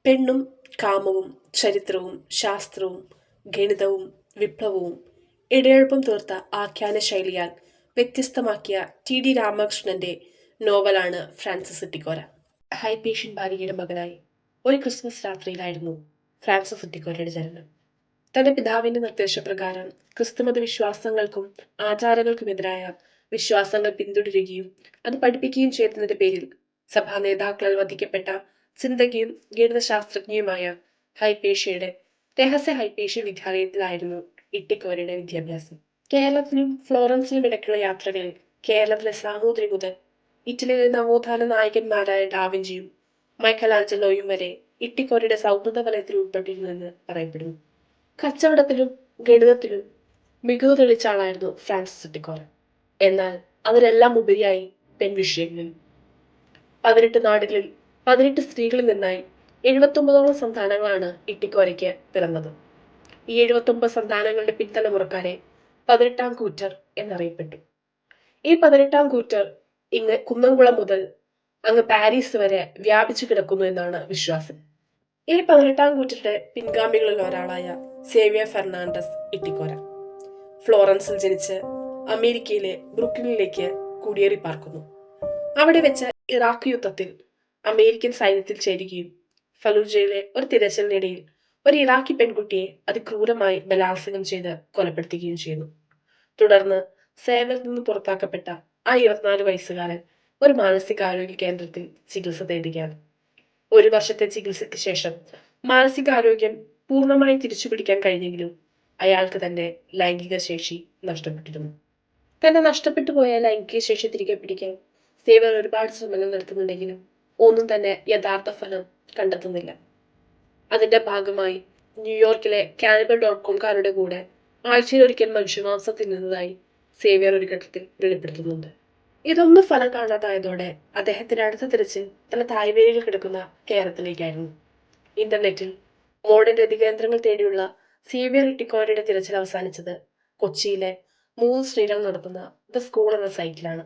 പെണ്ണും കാമവും ചരിത്രവും ശാസ്ത്രവും ഗണിതവും വിപ്ലവവും ഇടയെഴുപ്പും തീർത്ത ആഖ്യാന ശൈലിയാൽ വ്യത്യസ്തമാക്കിയ ടി രാമകൃഷ്ണന്റെ നോവലാണ് ഫ്രാൻസിസ് ഇട്ടിക്കോര. ഹൈപേഷ്യൻ ബാലികയുടെ മകനായി ഒരു ക്രിസ്മസ് രാത്രിയിലായിരുന്നു ഫ്രാൻസിസ് ഇട്ടിക്കോരയുടെ ജനനം. തന്റെ പിതാവിന്റെ നിർദ്ദേശപ്രകാരം ക്രിസ്തുമത വിശ്വാസങ്ങൾക്കും ആചാരങ്ങൾക്കുമെതിരായ വിശ്വാസങ്ങൾ പിന്തുടരുകയും അത് പഠിപ്പിക്കുകയും ചെയ്തതിന്റെ പേരിൽ സഭാ നേതാക്കളാൽ വധിക്കപ്പെട്ട ചിന്തകയും ഗണിതശാസ്ത്രജ്ഞയുമായ ഹൈപേഷ്യയുടെ രഹസ്യ ഹൈപേഷ്യ വിദ്യാലയത്തിലായിരുന്നു ഇട്ടിക്കോരയുടെ വിദ്യാഭ്യാസം. കേരളത്തിലും ഫ്ലോറൻസിലും ഇടയ്ക്കുള്ള യാത്രകളിൽ കേരളത്തിലെ സാമൂതിരി മുതൽ ഇറ്റലിയിലെ നവോത്ഥാന നായകന്മാരായ ഡാവിഞ്ചിയും മൈക്കലാഞ്ചലോയും വരെ ഇട്ടിക്കോരയുടെ സൗഹൃദ വലയത്തിൽ ഉൾപ്പെട്ടിരുന്നെന്ന് പറയപ്പെടുന്നു. കച്ചവടത്തിലും ഗണിതത്തിലും മികവ് തെളിയിച്ച ആളായിരുന്നു ഫ്രാൻസിസ് ഇട്ടിക്കോര. എന്നാൽ അതിനെല്ലാം ഉപരിയായി പെൺവിഷയങ്ങളിൽ 18 നാടുകളിൽ 18 സ്ത്രീകളിൽ നിന്നായി 79ഓളം സന്താനങ്ങളാണ് ഇട്ടിക്കോരയ്ക്ക് പിറന്നത്. ഈ 79 സന്താനങ്ങളുടെ പിൻതലമുറക്കാരെ 18ാം കൂറ്റർ എന്നറിയപ്പെട്ടു. ഈ 18ാം കൂറ്റർ ഇങ്ങ് കുന്നംകുളം മുതൽ അങ്ങ് പാരീസ് വരെ വ്യാപിച്ചു കിടക്കുന്നു എന്നാണ് വിശ്വാസം. ഈ 18ാം കൂറ്റരുടെ പിൻഗാമികളിൽ ഒരാളായ സേവിയർ ഫെർണാണ്ടസ് ഇട്ടിക്കോര ഫ്ലോറൻസിൽ ജനിച്ച് അമേരിക്കയിലെ ബ്രൂക്ലിനിലേക്ക് കുടിയേറി പാർക്കുന്നു. അവിടെ വെച്ച് ഇറാഖ് യുദ്ധത്തിൽ അമേരിക്കൻ സൈന്യത്തിൽ ചേരുകയും ഫലൂജയിലെ ഒരു തിരച്ചിലിനിടയിൽ ഒരു ഇറാഖി പെൺകുട്ടിയെ അതിക്രൂരമായി ബലാത്സംഗം ചെയ്ത് കൊലപ്പെടുത്തുകയും ചെയ്യുന്നു. തുടർന്ന് സേവയിൽ നിന്ന് പുറത്താക്കപ്പെട്ട ആ 24 വയസ്സുകാരൻ ഒരു മാനസികാരോഗ്യ കേന്ദ്രത്തിൽ ചികിത്സ തേടുകയാണ്. 1 വർഷത്തെ ചികിത്സയ്ക്ക് ശേഷം മാനസികാരോഗ്യം പൂർണ്ണമായി തിരിച്ചുപിടിക്കാൻ കഴിഞ്ഞെങ്കിലും അയാൾക്ക് തന്റെ ലൈംഗിക ശേഷി നഷ്ടപ്പെട്ടിരുന്നു. തന്നെ നഷ്ടപ്പെട്ടു പോയ ലൈംഗിക ശേഷി തിരികെ പിടിക്കാൻ സേവർ ഒരുപാട് ശ്രമങ്ങൾ നടത്തുന്നുണ്ടെങ്കിലും ഒന്നും തന്നെ യഥാർത്ഥ ഫലം കണ്ടെത്തുന്നില്ല. അതിന്റെ ഭാഗമായി ന്യൂയോർക്കിലെ cannibal.comകാരുടെ കൂടെ ആഴ്ചയിലൊരിക്കൽ മനുഷ്യമാംസം തിന്നുന്നതായി സേവിയർ ഒരു ഘട്ടത്തിൽ വെളിപ്പെടുത്തുന്നുണ്ട്. ഇതൊന്നും ഫലം കാണാതായതോടെ അദ്ദേഹത്തിന്റെ അടുത്ത തിരച്ചിൽ തന്റെ തായ്വേരികൾ കിടക്കുന്ന കേരളത്തിലേക്കായിരുന്നു. ഇന്റർനെറ്റിൽ മോഡേൺ രതികേന്ദ്രങ്ങൾ തേടിയുള്ള സേവിയർ ഇട്ടിക്കോരയുടെ തിരച്ചിൽ അവസാനിച്ചത് കൊച്ചിയിലെ 3 സ്ത്രീകൾ നടത്തുന്ന ദ സ്കൂൾ എന്ന സൈറ്റിലാണ്.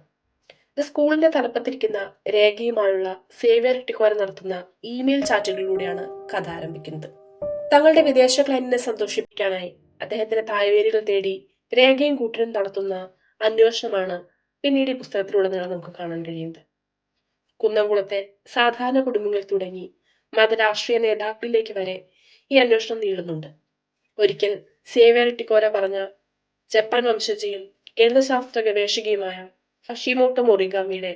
ദ സ്കൂളിന്റെ തലപ്പത്തിരിക്കുന്ന രേഖയുമായുള്ള സേവിയർ ഇട്ടിക്കോര നടത്തുന്ന ഇമെയിൽ ചാറ്റുകളിലൂടെയാണ് കഥ ആരംഭിക്കുന്നത്. തങ്ങളുടെ വിദേശ ക്ലയന്റിനെ സന്തോഷിപ്പിക്കാനായി അദ്ദേഹത്തിന്റെ തായ്വേരുകൾ തേടി രേഖയും കൂട്ടരും നടത്തുന്ന അന്വേഷണമാണ് പിന്നീട് ഈ പുസ്തകത്തിലുടനീളം നമുക്ക് കാണാൻ കഴിയുന്നത്. കുന്നംകുളത്തെ സാധാരണ കുടുംബങ്ങളിൽ തുടങ്ങി മതരാഷ്ട്രീയ നേതാക്കളിലേക്ക് വരെ ഈ അന്വേഷണം നീളുന്നുണ്ട്. ഒരിക്കൽ സേവിയർ ഇട്ടിക്കോര പറഞ്ഞ ജപ്പാൻ വംശജയും ഗണിതശാസ്ത്ര ഗവേഷകയുമായ ഹഷിമോട്ടോ മൊറിഗാമിയുടെ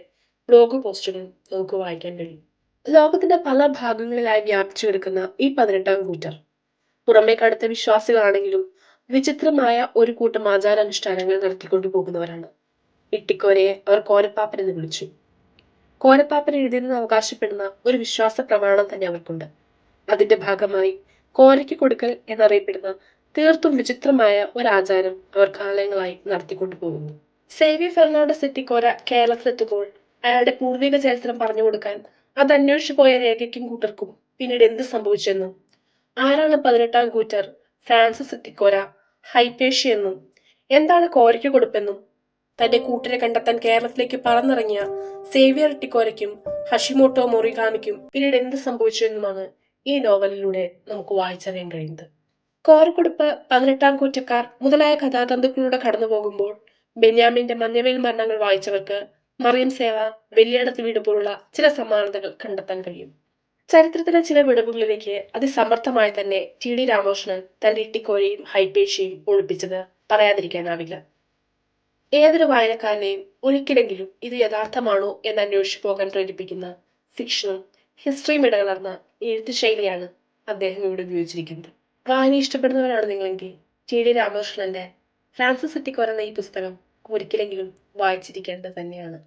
ബ്ലോഗ് പോസ്റ്റുകൾ നമുക്ക് വായിക്കാൻ കഴിയും. ലോകത്തിന്റെ പല ഭാഗങ്ങളിലായി വ്യാപിച്ചു കിടക്കുന്ന ഈ 18ാം കൂറ്റർ പുറമേ കടുത്ത വിശ്വാസികളാണെങ്കിലും വിചിത്രമായ ഒരു കൂട്ടം ആചാരാനുഷ്ഠാനങ്ങൾ നടത്തിക്കൊണ്ടു പോകുന്നവരാണ്. ഇട്ടിക്കോരയെ അവർ കോരപ്പാപ്പൻ എന്ന് വിളിച്ചു. കോരപ്പാപ്പൻ എഴുതിയെന്ന് അവകാശപ്പെടുന്ന ഒരു വിശ്വാസ പ്രമാണം തന്നെ അവർക്കുണ്ട്. അതിന്റെ ഭാഗമായി കോരയ്ക്ക് കൊടുക്കൽ എന്നറിയപ്പെടുന്ന തീർത്തും വിചിത്രമായ ഒരാചാരം അവർ കാലങ്ങളായി നടത്തിക്കൊണ്ടു പോകുന്നു. സേവിയർ ഫെർണാണ്ടസ് ഇട്ടിക്കോര കേരളത്തിലെത്തുമ്പോൾ അയാളുടെ പൂർവിക ചരിത്രം പറഞ്ഞു കൊടുക്കാൻ അത് അന്വേഷിച്ചു പോയ രേഖയ്ക്കും കൂട്ടർക്കും പിന്നീട് എന്ത് സംഭവിച്ചെന്നും ആരാണ് 18ാം കൂറ്റർ, ഫ്രാൻസിസ് ഇട്ടിക്കോര, ഹൈപേഷ്യ എന്നും എന്താണ് കോരയ്ക്ക് കൊടുപ്പെന്നും തന്റെ കൂട്ടരെ കണ്ടെത്താൻ കേരളത്തിലേക്ക് പറന്നിറങ്ങിയ സേവിയർ ഇട്ടിക്കോരയ്ക്കും ഹഷിമോട്ടോ മൊറിഗാമിക്കും പിന്നീട് എന്ത് സംഭവിച്ചു എന്നുമാണ് ഈ നോവലിലൂടെ നമുക്ക് വായിച്ചറിയാൻ കഴിയുന്നത്. കോരക്കൊടുപ്പ്, 18ാം കൂറ്റക്കാർ മുതലായ കഥാതന്തുക്കളിലൂടെ കടന്നു പോകുമ്പോൾ ബെന്യാമിന്റെ മഞ്ഞവെയിൽ മരണങ്ങൾ വായിച്ചവർക്ക് മറിയം സേവ, വെള്ളിയടത്ത് വീട് പോലുള്ള ചില സമാനതകൾ കണ്ടെത്താൻ കഴിയും. ചരിത്രത്തിലെ ചില വിടവുകളിലേക്ക് അതിസമർത്ഥമായി തന്നെ ടി രാമകൃഷ്ണൻ തന്റെ ഇട്ടിക്കോരയും ഹൈപേഷ്യയും ഒളിപ്പിച്ചത് പറയാതിരിക്കാനാവില്ല. ഏതൊരു വായനക്കാരനെയും ഒരിക്കലെങ്കിലും ഇത് യഥാർത്ഥമാണോ എന്ന് അന്വേഷിച്ചു പോകാൻ പ്രേരിപ്പിക്കുന്ന ഫിക്ഷനും ഹിസ്റ്ററിയും ഇടകലർന്ന എഴുത്തു ശൈലിയാണ് അദ്ദേഹം ഇവിടെ ഉപയോഗിച്ചിരിക്കുന്നത്. വായന ഇഷ്ടപ്പെടുന്നവരാണ് നിങ്ങളെങ്കിൽ ടി രാമകൃഷ്ണന്റെ ഫ്രാൻസിസ് ഇട്ടിക്കോര എന്ന ഈ പുസ്തകം ഒരിക്കലെങ്കിലും വായിച്ചിരിക്കേണ്ടത് തന്നെയാണ്.